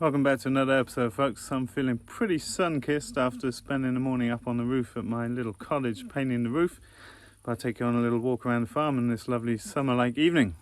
Welcome back to another episode, folks. I'm feeling pretty sun-kissed after spending the morning up on the roof at my little cottage painting the roof. I'll take you on a little walk around the farm in this lovely summer-like evening.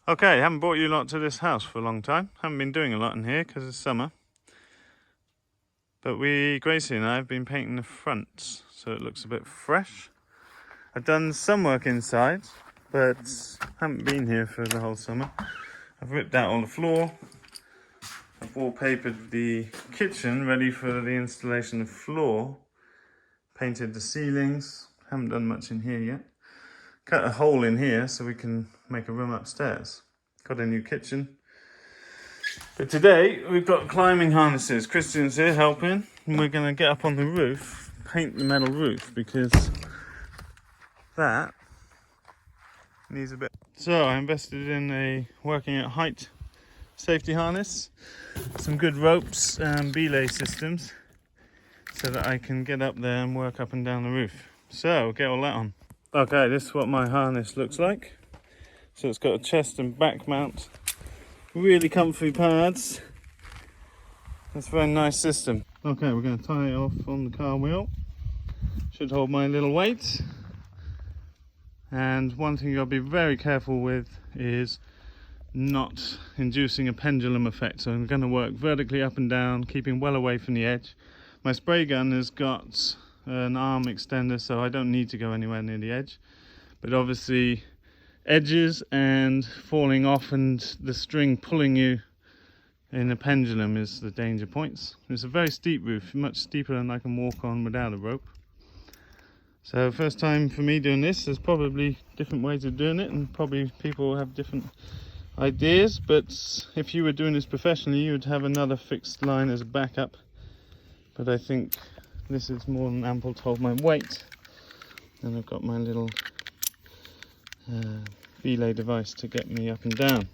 Okay, haven't brought you a lot to this house for a long time. Haven't been doing a lot in here because it's summer. But Gracie and I have been painting the fronts so it looks a bit fresh. I've done some work inside, but haven't been here for the whole summer. I've ripped out all the floor. I've wallpapered the kitchen ready for the installation of floor. Painted the ceilings. Haven't done much in here yet. Cut a hole in here so we can make a room upstairs. Got a new kitchen. But today we've got climbing harnesses. Christian's here helping, and we're going to get up on the roof, paint the metal roof, because that needs a bit. So I invested in a working at height safety harness, some good ropes and belay systems, so that I can get up there and work up and down the roof. So get all that on. Okay, this is what my harness looks like. So it's got a chest and back mount, really comfy pads. That's a very nice system. Okay, we're going to tie it off on the car wheel. Should hold my little weight. And one thing you've got to be very careful with is not inducing a pendulum effect. So I'm going to work vertically up and down, keeping well away from the edge. My spray gun has got an arm extender, so I don't need to go anywhere near the edge, but obviously edges and falling off and the string pulling you in a pendulum is the danger points. It's a very steep roof, much steeper than I can walk on without a rope. So first time for me doing this. There's probably different ways of doing it, and probably people have different ideas, but if you were doing this professionally you would have another fixed line as a backup, but I think this is more than ample to hold my weight. And I've got my little belay device to get me up and down.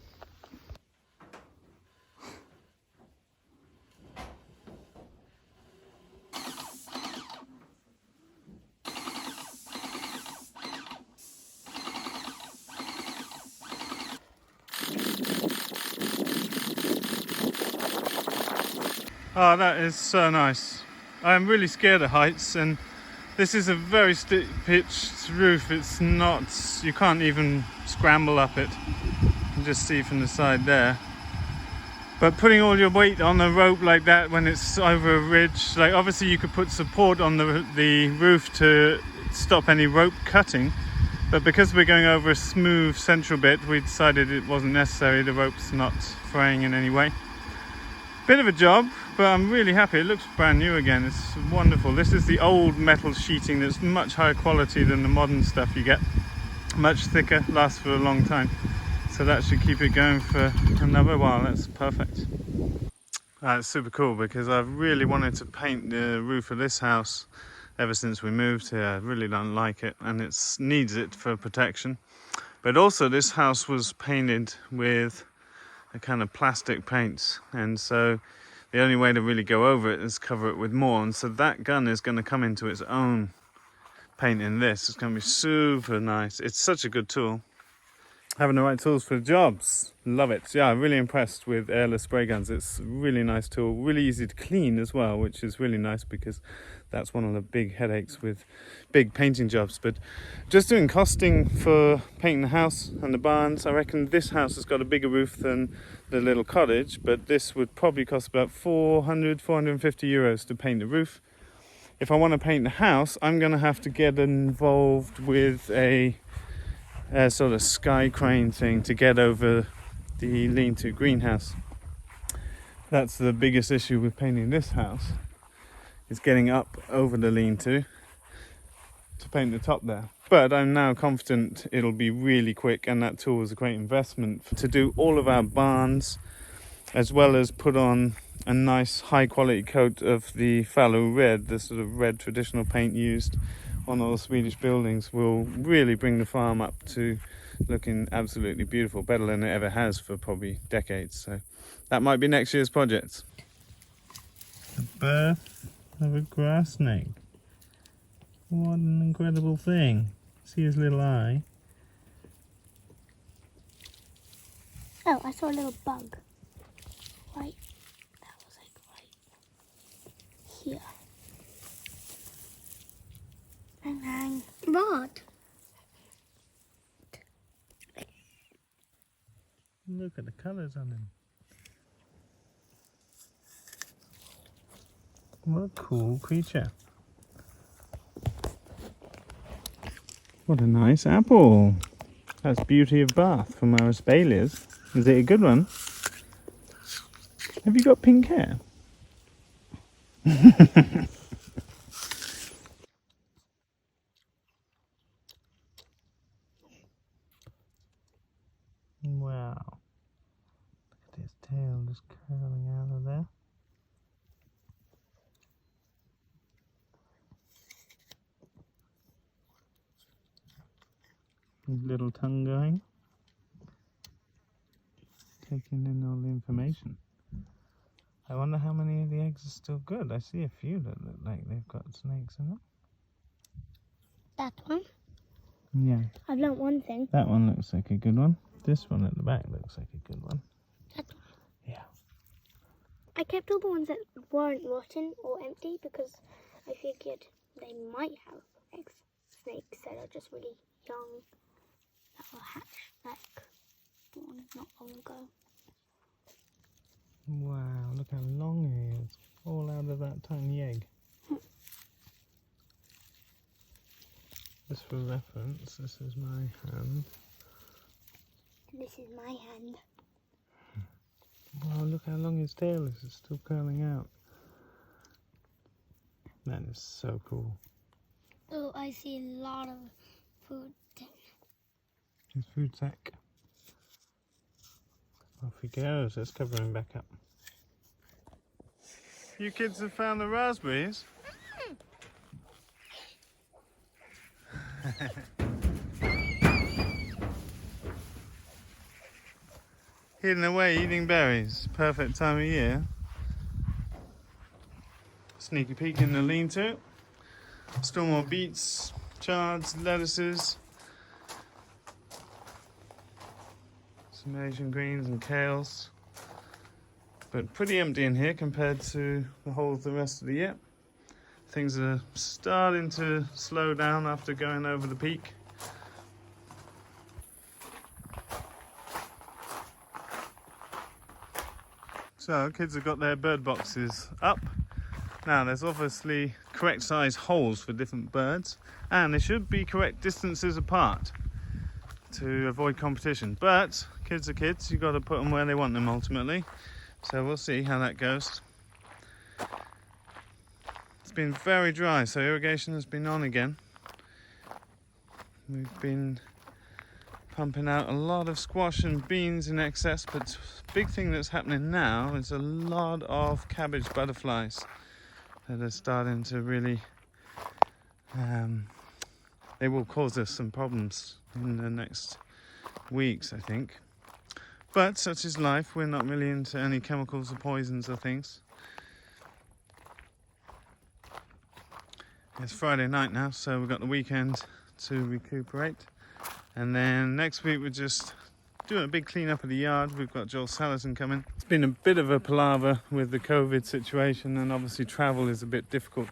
Oh, that is so nice. I'm really scared of heights, and this is a very steep pitched roof. It's not, you can't even scramble up it. You can just see from the side there. But putting all your weight on a rope like that when it's over a ridge, like obviously you could put support on the roof to stop any rope cutting, but because we're going over a smooth central bit, we decided it wasn't necessary. The rope's not fraying in any way. Bit of a job, but I'm really happy. It looks brand new again. It's wonderful. This is the old metal sheeting that's much higher quality than the modern stuff you get. Much thicker, lasts for a long time. So that should keep it going for another while. That's perfect. It's super cool because I've really wanted to paint the roof of this house ever since we moved here. I really don't like it, and it needs it for protection. But also this house was painted with a kind of plastic paint, and so the only way to really go over it is cover it with more, and so that gun is going to come into its own paint in this. It's going to be super nice. It's such a good tool. Having the right tools for the jobs. Love it. Yeah, I'm really impressed with airless spray guns. It's a really nice tool, really easy to clean as well, which is really nice because that's one of the big headaches with big painting jobs. But just doing costing for painting the house and the barns, I reckon this house has got a bigger roof than the little cottage, but this would probably cost about 450 euros to paint the roof. If I want to paint the house, I'm going to have to get involved with a sort of sky crane thing to get over the lean-to greenhouse. That's the biggest issue with painting this house, is getting up over the lean-to paint the top there. But I'm now confident it'll be really quick, and that tool was a great investment to do all of our barns, as well as put on a nice high quality coat of the fallow red, the sort of red traditional paint used on all Swedish buildings, will really bring the farm up to looking absolutely beautiful, better than it ever has for probably decades. So that might be next year's project. The birth of a grass snake. What an incredible thing. See his little eye. Oh, I saw a little bug. Right. That was like right here. Hang, hang. What? Look at the colours on him. What a cool creature. What a nice apple. That's Beauty of Bath from our espaliers. Is it a good one? Have you got pink hair? Wow. Look at his tail just curling out of there. His little tongue going. Taking in all the information. I wonder how many of the eggs are still good. I see a few that look like they've got snakes in them. That one? Yeah. I've learnt one thing. That one looks like a good one. This one at the back looks like a good one. That one. Yeah. I kept all the ones that weren't rotten or empty because I figured they might have eggs. Snakes that are just really young that will hatch like not long ago. Wow, look how long he is. All out of that tiny egg. Just for reference, this is my hand. This is my hand. Wow, look how long his tail is. It's still curling out. That is so cool. Oh, I see a lot of food. His food sack. Off he goes. Let's cover him back up. You kids have found the raspberries? Hidden away eating berries. Perfect time of year. Sneaky peek in the lean-to. Still more beets, chards, lettuces. Some Asian greens and kales. But pretty empty in here compared to the whole of the rest of the year. Things are starting to slow down after going over the peak. So kids have got their bird boxes up. Now there's obviously correct size holes for different birds, and they should be correct distances apart to avoid competition. But kids are kids, you've got to put them where they want them ultimately. So we'll see how that goes. It's been very dry, so irrigation has been on again. We've been pumping out a lot of squash and beans in excess, but big thing that's happening now is a lot of cabbage butterflies that are starting to really they will cause us some problems in the next weeks, I think. But such is life. We're not really into any chemicals or poisons or things. It's Friday night now, so we've got the weekend to recuperate. And then next week we're just doing a big clean up of the yard. We've got Joel Salison coming. It's been a bit of a palaver with the COVID situation, and obviously travel is a bit difficult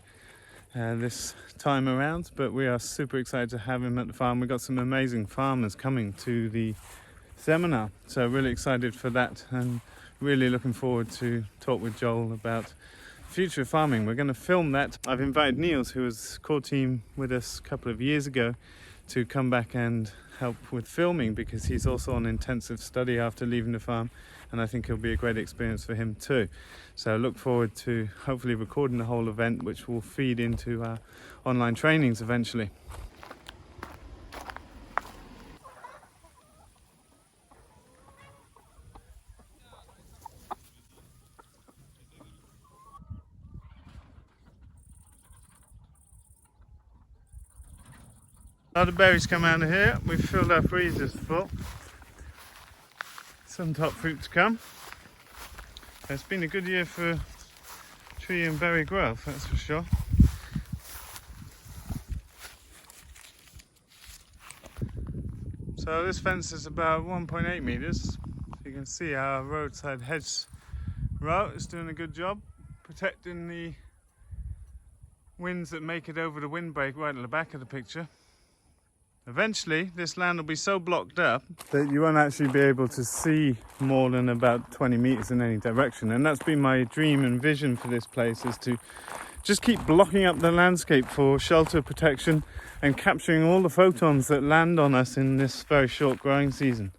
this time around, but we are super excited to have him at the farm. We've got some amazing farmers coming to the seminar, so really excited for that, and really looking forward to talk with Joel about future farming. We're going to film that. I've invited Niels, who was core team with us a couple of years ago, to come back and help with filming, because he's also on intensive study after leaving the farm, and I think it'll be a great experience for him too. So I look forward to hopefully recording the whole event, which will feed into our online trainings eventually. The berries come out of here. We've filled our freezers full. Some top fruit to come. It's been a good year for tree and berry growth, that's for sure. So this fence is about 1.8 meters. You can see our roadside hedge row is doing a good job protecting the winds that make it over the windbreak right at the back of the picture. Eventually this land will be so blocked up that you won't actually be able to see more than about 20 meters in any direction, and that's been my dream and vision for this place, is to just keep blocking up the landscape for shelter protection and capturing all the photons that land on us in this very short growing season.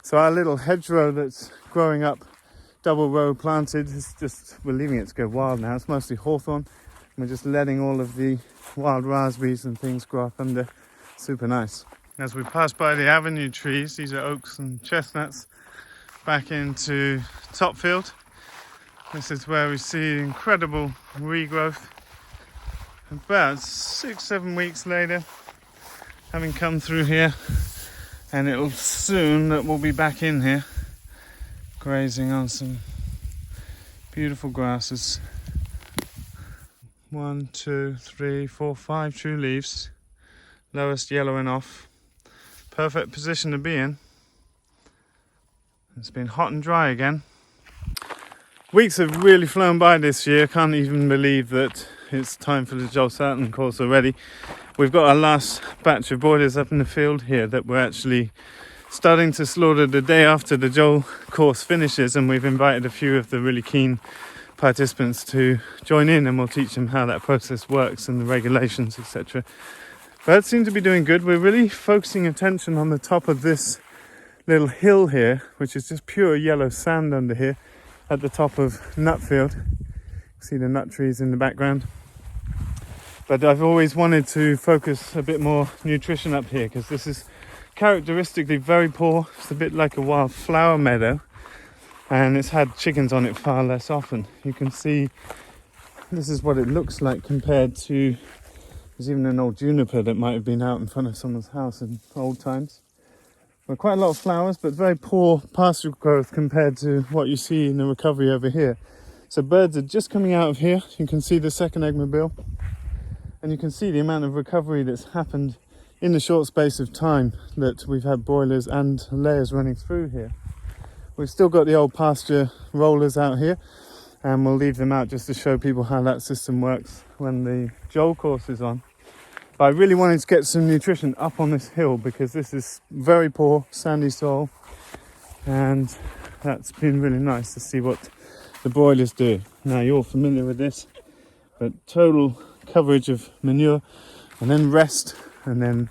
So our little hedgerow that's growing up, double row planted, is just, we're leaving it to go wild now. It's mostly hawthorn. We're just letting all of the wild raspberries and things grow up under. Super nice. As we pass by the avenue trees, these are oaks and chestnuts, back into Topfield. This is where we see incredible regrowth. About 6-7 weeks later, having come through here, and it'll soon that we'll be back in here, grazing on some beautiful grasses. 1, 2, 3, 4, 5 true leaves. Lowest yellowing off. Perfect position to be in. It's been hot and dry again. Weeks have really flown by this year. Can't even believe that it's time for the Joel Sarton course already. We've got our last batch of broilers up in the field here that we're actually starting to slaughter the day after the Joel course finishes, and we've invited a few of the really keen participants to join in, and we'll teach them how that process works and the regulations, etc. Birds seem to be doing good. We're really focusing attention on the top of this little hill here, which is just pure yellow sand under here at the top of Nutfield. See the nut trees in the background. But I've always wanted to focus a bit more nutrition up here, because this is characteristically very poor. It's a bit like a wild flower meadow, and it's had chickens on it far less often. You can see this is what it looks like compared to, there's even an old juniper that might have been out in front of someone's house in old times. Well, quite a lot of flowers, but very poor pasture growth compared to what you see in the recovery over here. So birds are just coming out of here. You can see the second eggmobile, and you can see the amount of recovery that's happened in the short space of time that we've had broilers and layers running through here. We've still got the old pasture rollers out here, and we'll leave them out just to show people how that system works when the Joel course is on. But I really wanted to get some nutrition up on this hill, because this is very poor sandy soil, and that's been really nice to see what the broilers do. Now, you're familiar with this, but total coverage of manure, and then rest, and then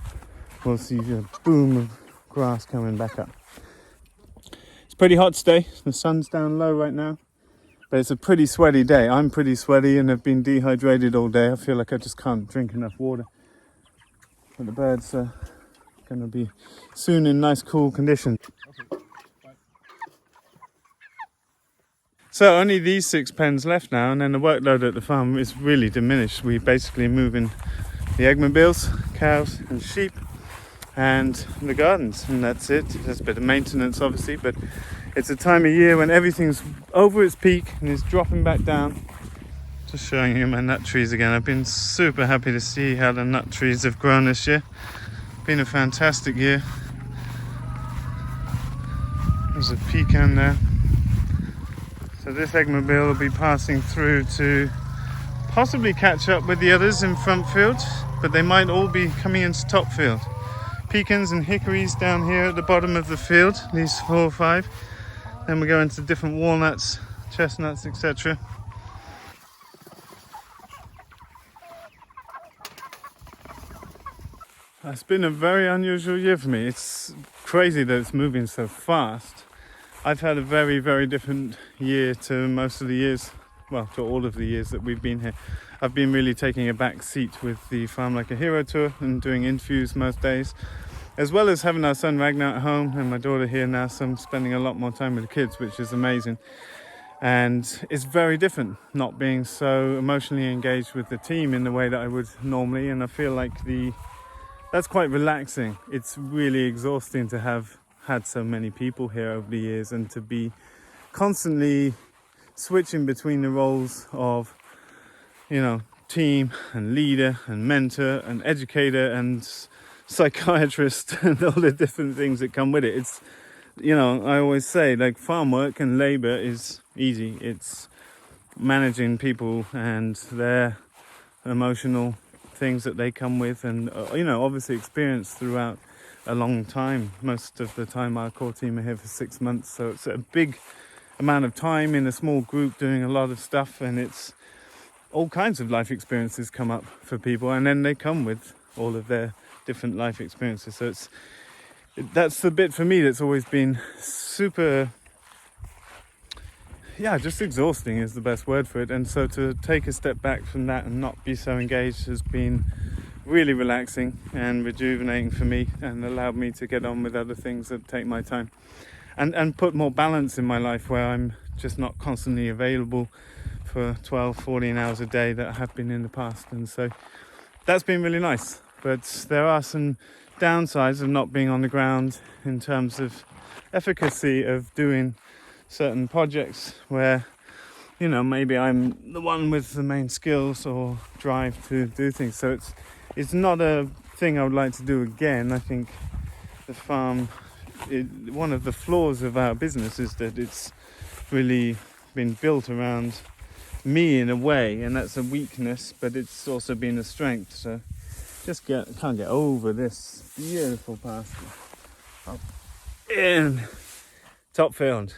we'll see a boom of grass coming back up. It's pretty hot today. The sun's down low right now, but it's a pretty sweaty day. I'm pretty sweaty and have been dehydrated all day. I feel like I just can't drink enough water. But the birds are going to be soon in nice cool conditions. So only these 6 pens left now, and then the workload at the farm is really diminished. We basically move in the eggmobiles, cows and sheep, and the gardens, and that's it. There's a bit of maintenance obviously, but it's a time of year when everything's over its peak and is dropping back down. Just showing you my nut trees again. I've been super happy to see how the nut trees have grown this year. Been a fantastic year. There's a pecan there. So this eggmobile will be passing through to possibly catch up with the others in front field, but they might all be coming into top field. Pecans and hickories down here at the bottom of the field, these 4 or 5. Then we go into different walnuts, chestnuts, etc. It's been a very unusual year for me. It's crazy that it's moving so fast. I've had a very, very different year to most of the years, well, to all of the years that we've been here. I've been really taking a back seat with the Farm Like a Hero tour and doing interviews most days, as well as having our son Ragnar at home and my daughter here now, so I'm spending a lot more time with the kids, which is amazing. And it's very different not being so emotionally engaged with the team in the way that I would normally, and I feel like the that's quite relaxing. It's really exhausting to have had so many people here over the years and to be constantly switching between the roles of, you know, team and leader and mentor and educator and psychiatrist and all the different things that come with it. It's, you know, I always say, like, farm work and labor is easy. It's managing people and their emotional things that they come with, and you know, obviously experience throughout a long time. Most of the time our core team are here for 6 months, so it's a big amount of time in a small group doing a lot of stuff, and it's all kinds of life experiences come up for people, and then they come with all of their different life experiences. So that's the bit for me that's always been super, yeah, just exhausting is the best word for it. And so to take a step back from that and not be so engaged has been really relaxing and rejuvenating for me, and allowed me to get on with other things that take my time, and put more balance in my life, where I'm just not constantly available for 12, 14 hours a day that I have been in the past. And so that's been really nice. But there are some downsides of not being on the ground in terms of efficacy of doing certain projects, where, you know, maybe I'm the one with the main skills or drive to do things. So it's not a thing I would like to do again. I think the farm, one of the flaws of our business is that it's really been built around me in a way, and that's a weakness, but it's also been a strength. So can't get over this beautiful pasture up in Topfield.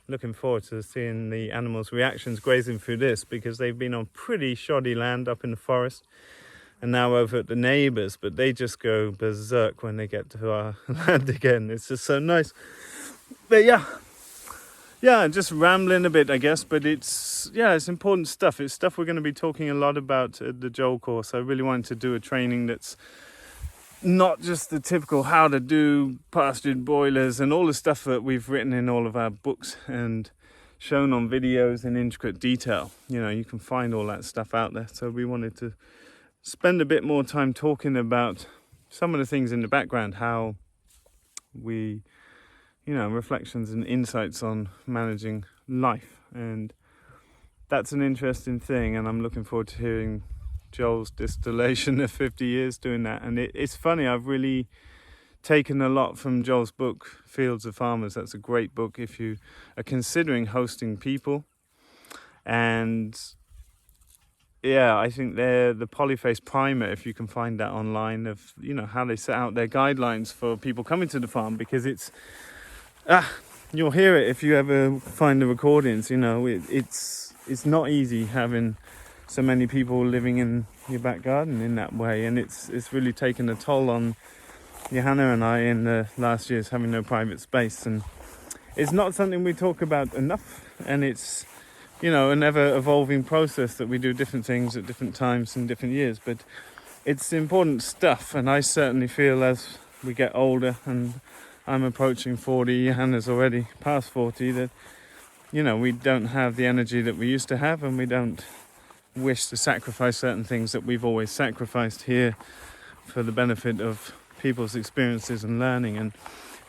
Looking forward to seeing the animals' reactions grazing through this, because they've been on pretty shoddy land up in the forest and now over at the neighbours, but they just go berserk when they get to our land again. It's just so nice. But yeah, just rambling a bit, I guess, but it's important stuff. It's stuff we're going to be talking a lot about at the Joel course. I really wanted to do a training that's not just the typical how to do pastured boilers and all the stuff that we've written in all of our books and shown on videos in intricate detail. You know, you can find all that stuff out there. So we wanted to spend a bit more time talking about some of the things in the background, how we, you know, reflections and insights on managing life. And that's an interesting thing, and I'm looking forward to hearing Joel's distillation of 50 years doing that. And it's funny, I've really taken a lot from Joel's book, Fields of Farmers. That's a great book if you are considering hosting people. And yeah, I think they're the Polyface primer, if you can find that online, of, you know, how they set out their guidelines for people coming to the farm, because it's you'll hear it if you ever find the recordings. You know, it's not easy having so many people living in your back garden in that way, and it's really taken a toll on Johanna and I in the last years, having no private space. And it's not something we talk about enough, and it's, you know, an ever evolving process that we do different things at different times and different years, but it's important stuff. And I certainly feel as we get older, and I'm approaching 40, Johanna's already past 40, that, you know, we don't have the energy that we used to have, and we don't wish to sacrifice certain things that we've always sacrificed here for the benefit of people's experiences and learning. And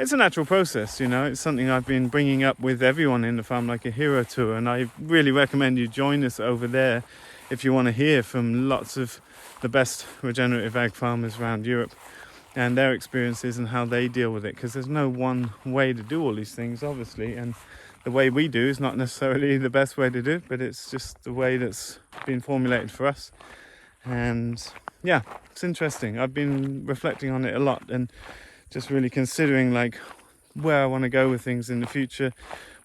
it's a natural process, you know. It's something I've been bringing up with everyone in the farm, like a hero tour, and I really recommend you join us over there if you want to hear from lots of the best regenerative ag farmers around Europe and their experiences and how they deal with it, because there's no one way to do all these things, obviously, and the way we do is not necessarily the best way to do it, but it's just the way that's been formulated for us. And yeah, it's interesting. I've been reflecting on it a lot and just really considering, like, where I want to go with things in the future,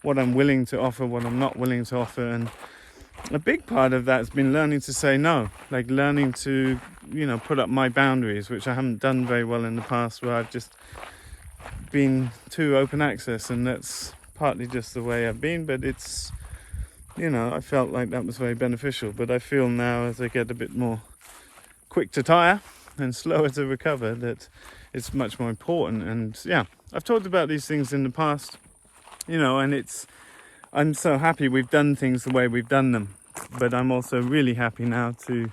what I'm willing to offer, what I'm not willing to offer. And a big part of that has been learning to say no, like learning to, you know, put up my boundaries, which I haven't done very well in the past, where I've just been too open access, and that's partly just the way I've been, but it's, you know, I felt like that was very beneficial. But I feel now, as I get a bit more quick to tire and slower to recover, that it's much more important. And yeah, I've talked about these things in the past, you know, and I'm so happy we've done things the way we've done them, but I'm also really happy now to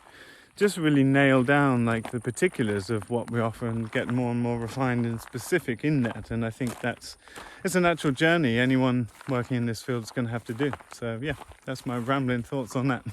just really nail down like the particulars of what we offer and get more and more refined and specific in that. And I think it's a natural journey anyone working in this field is going to have to do. So yeah, that's my rambling thoughts on that.